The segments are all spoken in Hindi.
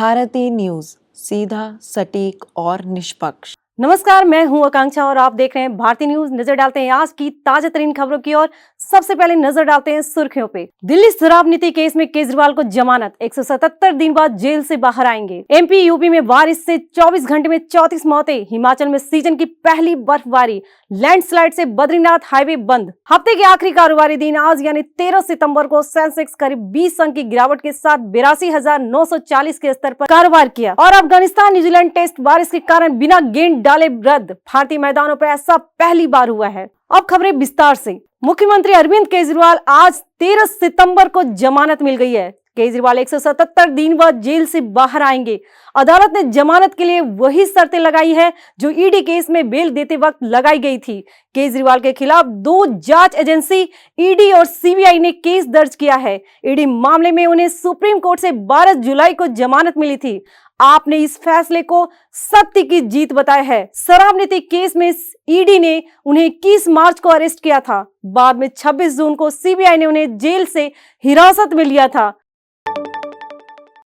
भारती न्यूज, सीधा, सटीक और निष्पक्ष। नमस्कार, मैं हूं आकांक्षा और आप देख रहे हैं भारती न्यूज। नजर डालते हैं आज की ताजा तरीन खबरों की ओर। सबसे पहले नजर डालते हैं सुर्खियों पे। दिल्ली शराब नीति केस में केजरीवाल को जमानत, 177 दिन बाद जेल से बाहर आएंगे। एमपी यूपी में बारिश से 24 घंटे में 34 मौतें। हिमाचल में सीजन की पहली बर्फबारी। लैंडस्लाइड से बद्रीनाथ हाईवे बंद। हफ्ते के आखिरी कारोबारी दिन आज यानी 13 सितंबर को सेंसेक्स करीब 20 अंक की गिरावट के साथ 82,940 के स्तर पर कारोबार किया। और अफगानिस्तान न्यूजीलैंड टेस्ट बारिश के कारण बिना गेंद डाले रद्द। भारतीय मैदानों पर ऐसा पहली बार हुआ है। अब खबरें विस्तार से। मुख्यमंत्री अरविंद केजरीवाल आज 13 सितंबर को जमानत मिल गई है। केजरीवाल 177 दिन बाद जेल से बाहर आएंगे। अदालत ने जमानत के लिए वही शर्तें लगाई है जो ईडी केस में बेल देते वक्त लगाई गई थी। केजरीवाल के खिलाफ 2 जांच एजेंसी ईडी और सीबीआई ने केस दर्ज किया है। ईडी मामले में उन्हें सुप्रीम कोर्ट से 12 जुलाई को जमानत मिली थी। आपने इस फैसले को सत्य की जीत बताया है। शराब नीति केस में ईडी ने उन्हें 21 मार्च को अरेस्ट किया था। बाद में 26 जून को सीबीआई ने उन्हें जेल से हिरासत में लिया था।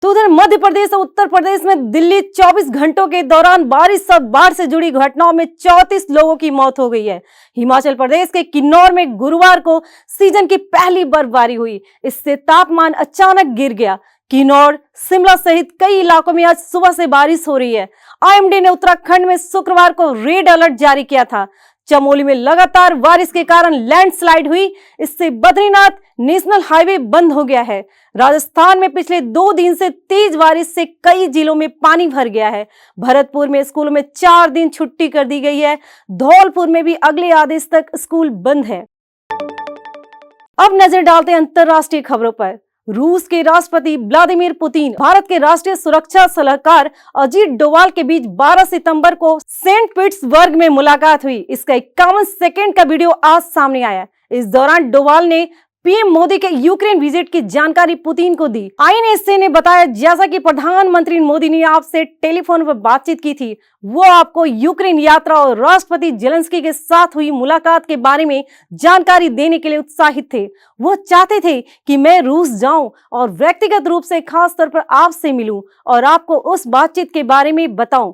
तो उधर मध्य प्रदेश और उत्तर प्रदेश में दिल्ली 24 घंटों के दौरान बारिश और बाढ़ से जुड़ी घटनाओं में 34 लोगों की मौत हो गई है। हिमाचल प्रदेश के किन्नौर में गुरुवार को सीजन की पहली बर्फबारी हुई। इससे तापमान अचानक गिर गया। किन्नौर, शिमला सहित कई इलाकों में आज सुबह से बारिश हो रही है। आईएमडी ने उत्तराखंड में शुक्रवार को रेड अलर्ट जारी किया था। चमोली में लगातार बारिश के कारण लैंडस्लाइड हुई। इससे बद्रीनाथ नेशनल हाईवे बंद हो गया है। राजस्थान में पिछले 2 दिन से तेज बारिश से कई जिलों में पानी भर गया है। भरतपुर में स्कूलों में 4 दिन छुट्टी कर दी गई है। धौलपुर में भी अगले आदेश तक स्कूल बंद है। अब नजर डालते हैं अंतर्राष्ट्रीय खबरों पर। रूस के राष्ट्रपति व्लादिमीर पुतिन, भारत के राष्ट्रीय सुरक्षा सलाहकार अजीत डोवाल के बीच 12 सितंबर को सेंट पीटर्सबर्ग में मुलाकात हुई। इसका 51 सेकंड का वीडियो आज सामने आया। इस दौरान डोवाल ने पीएम मोदी के यूक्रेन विजिट की जानकारी पुतिन को दी। आईएनएसए ने बताया, जैसा कि प्रधानमंत्री मोदी ने आपसे टेलीफोन पर बातचीत की थी, वो आपको यूक्रेन यात्रा और राष्ट्रपति जेलेंस्की के साथ हुई मुलाकात के बारे में जानकारी देने के लिए उत्साहित थे। वो चाहते थे कि मैं रूस जाऊं और व्यक्तिगत रूप से खास तौर पर आपसे मिलूं और आपको उस बातचीत के बारे में बताऊं।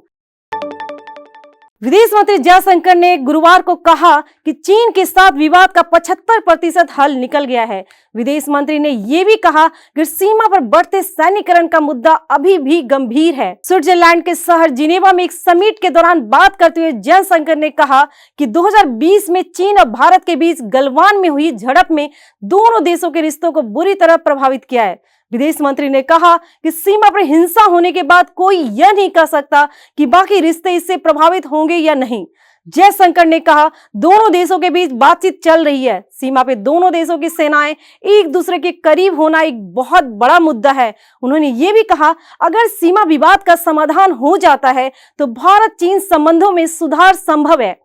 विदेश मंत्री जयशंकर ने गुरुवार को कहा कि चीन के साथ विवाद का 75% हल निकल गया है। विदेश मंत्री ने यह भी कहा कि सीमा पर बढ़ते सैन्यीकरण का मुद्दा अभी भी गंभीर है। स्विट्जरलैंड के शहर जिनेवा में एक समिट के दौरान बात करते हुए जयशंकर ने कहा कि 2020 में चीन और भारत के बीच गलवान में हुई झड़प में दोनों देशों के रिश्तों को बुरी तरह प्रभावित किया है। विदेश मंत्री ने कहा कि सीमा पर हिंसा होने के बाद कोई यह नहीं कह सकता कि बाकी रिश्ते इससे प्रभावित होंगे या नहीं। जयशंकर ने कहा, दोनों देशों के बीच बातचीत चल रही है। सीमा पे दोनों देशों की सेनाएं एक दूसरे के करीब होना एक बहुत बड़ा मुद्दा है। उन्होंने ये भी कहा, अगर सीमा विवाद का समाधान हो जाता है तो भारत चीन संबंधों में सुधार संभव है।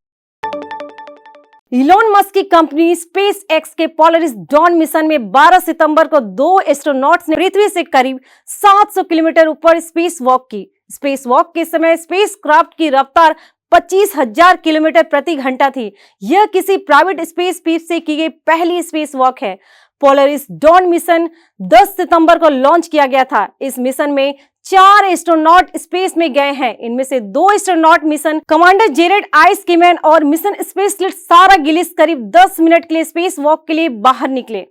इलॉन मस्क की कंपनी स्पेस एक्स के पोलरिस डॉन मिशन में 12 सितंबर को 2 एस्ट्रोनॉट्स ने पृथ्वी से करीब 700 किलोमीटर ऊपर स्पेस वॉक की। स्पेस वॉक के समय स्पेसक्राफ्ट की रफ्तार 25,000 किलोमीटर प्रति घंटा थी। यह किसी प्राइवेट स्पेस पीस से की गई पहली स्पेस वॉक है। पोलरिस डॉन मिशन 10 सितंबर को लॉन्च किया गया था। इस मिशन में 4 एस्ट्रोनॉट स्पेस में गए हैं। इनमें से 2 एस्ट्रोनॉट मिशन कमांडर जेरेड आइसकीमैन और मिशन स्पेशलिस्ट सारा गिलिस करीब 10 मिनट के लिए स्पेस वॉक के लिए बाहर निकले।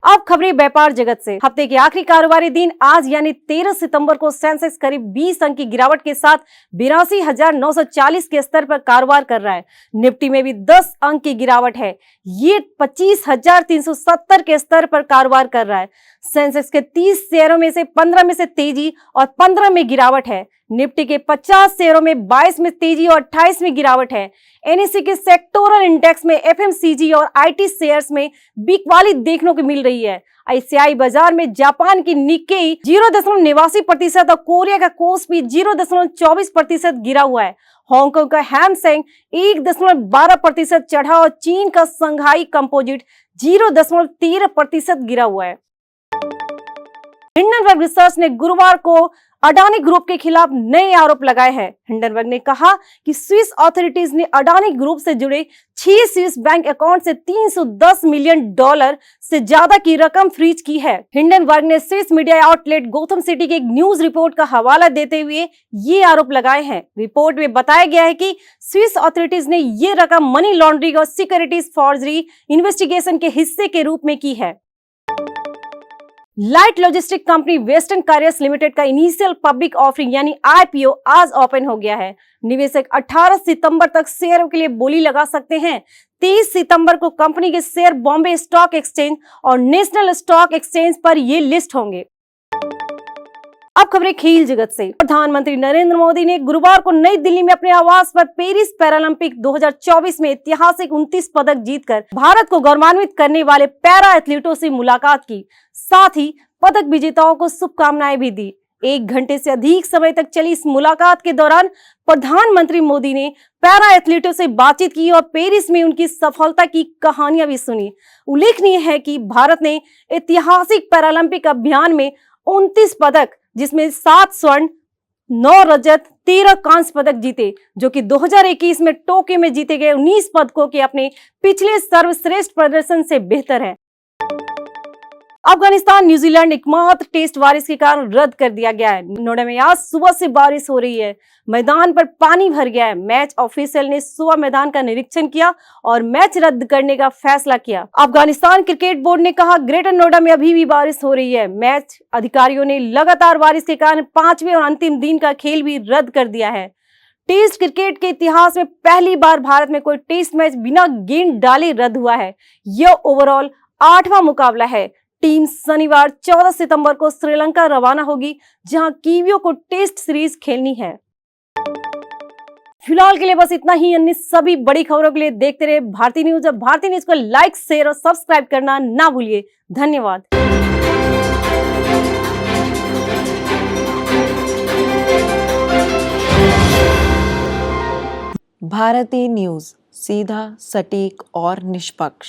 अब खबरें व्यापार जगत से। हफ्ते के आखिरी कारोबारी दिन आज यानी 13 सितंबर को सेंसेक्स करीब 20 अंक की गिरावट के साथ 82,940 के स्तर पर कारोबार कर रहा है। निफ्टी में भी 10 अंक की गिरावट है। ये 25,370 के स्तर पर कारोबार कर रहा है। सेंसेक्स के 30 शेयरों में से 15 में से तेजी और 15 में गिरावट है। निफ्टी के 50 शेयरों में 22 में तेजी और 28 में गिरावट है। एनएसई के सेक्टोरल इंडेक्स में एफएमसीजी और आईटी शेयर्स में बिकवाली देखने को मिल रही है। आईसीआई बाजार में जापान की निक्केई 0.89% और कोरिया का कोस्पी 0.24% गिरा हुआ है। हांगकांग का हैंगसेंग 1.12% चढ़ा और चीन का संघाई कंपोजिट 0.13% गिरा हुआ है। हिंडनबर्ग रिसर्च ने गुरुवार को अडानी ग्रुप के खिलाफ नए आरोप लगाए हैं। हिंडनबर्ग ने कहा कि स्विस अथॉरिटीज ने अडानी ग्रुप से जुड़े 6 स्विस बैंक अकाउंट से $310 मिलियन से ज्यादा की रकम फ्रीज की है। हिंडनबर्ग ने Swiss media outlet Gotham city के एक न्यूज रिपोर्ट का हवाला देते हुए ये आरोप लगाए हैं। रिपोर्ट में बताया गया है कि स्विस अथॉरिटीज ने ये रकम मनी लॉन्ड्रिंग और सिक्योरिटीज फॉर्जरी इन्वेस्टिगेशन के हिस्से के रूप में की है। Light logistic company western carriers limited का इनिशियल पब्लिक ऑफरिंग यानी आईपीओ आज ओपन हो गया है। निवेशक 18 सितंबर तक शेयरों के लिए बोली लगा सकते हैं। 30 सितंबर को कंपनी के शेयर बॉम्बे स्टॉक एक्सचेंज और नेशनल स्टॉक एक्सचेंज पर ये लिस्ट होंगे। अब खबरें खेल जगत से। प्रधानमंत्री नरेंद्र मोदी ने गुरुवार को नई दिल्ली में अपने आवास पर पेरिस पैरालंपिक 2024 में ऐतिहासिक 29 पदक जीतकर भारत को गौरवान्वित करने वाले पैरा एथलीटों से मुलाकात की। साथ ही पदक विजेताओं को शुभकामनाएं भी दी। 1 घंटे से अधिक समय तक चली इस मुलाकात के दौरान प्रधानमंत्री मोदी ने पैरा एथलीटों से बातचीत की और पेरिस में उनकी सफलता की कहानियां भी सुनी। उल्लेखनीय है कि भारत ने ऐतिहासिक पैरालंपिक अभियान में 29 पदक, जिसमें 7 स्वर्ण, 9 रजत, 13 कांस्य पदक जीते, जो कि 2021 में टोक्यो में जीते गए 19 पदकों के अपने पिछले सर्वश्रेष्ठ प्रदर्शन से बेहतर है। अफगानिस्तान न्यूजीलैंड एकमात्र टेस्ट बारिश के कारण रद्द कर दिया गया है। नोएडा में आज सुबह से बारिश हो रही है। मैदान पर पानी भर गया है। मैच ऑफिशियल ने सुबह मैदान का निरीक्षण किया और मैच रद्द करने का फैसला किया। अफगानिस्तान क्रिकेट बोर्ड ने कहा ग्रेटर नोएडा में अभी भी बारिश हो रही है। मैच अधिकारियों ने लगातार बारिश के कारण 5वें और अंतिम दिन का खेल भी रद्द कर दिया है। टेस्ट क्रिकेट के इतिहास में पहली बार भारत में कोई टेस्ट मैच बिना गेंद डाले रद्द हुआ है। यह ओवरऑल 8वां मुकाबला है। टीम शनिवार 14 सितंबर को श्रीलंका रवाना होगी, जहां कीवियों को टेस्ट सीरीज खेलनी है। फिलहाल के लिए बस इतना ही। अन्य सभी बड़ी खबरों के लिए देखते रहे भारतीय न्यूज। और भारतीय न्यूज को लाइक, शेयर और सब्सक्राइब करना ना भूलिए। धन्यवाद। भारतीय न्यूज, सीधा, सटीक और निष्पक्ष।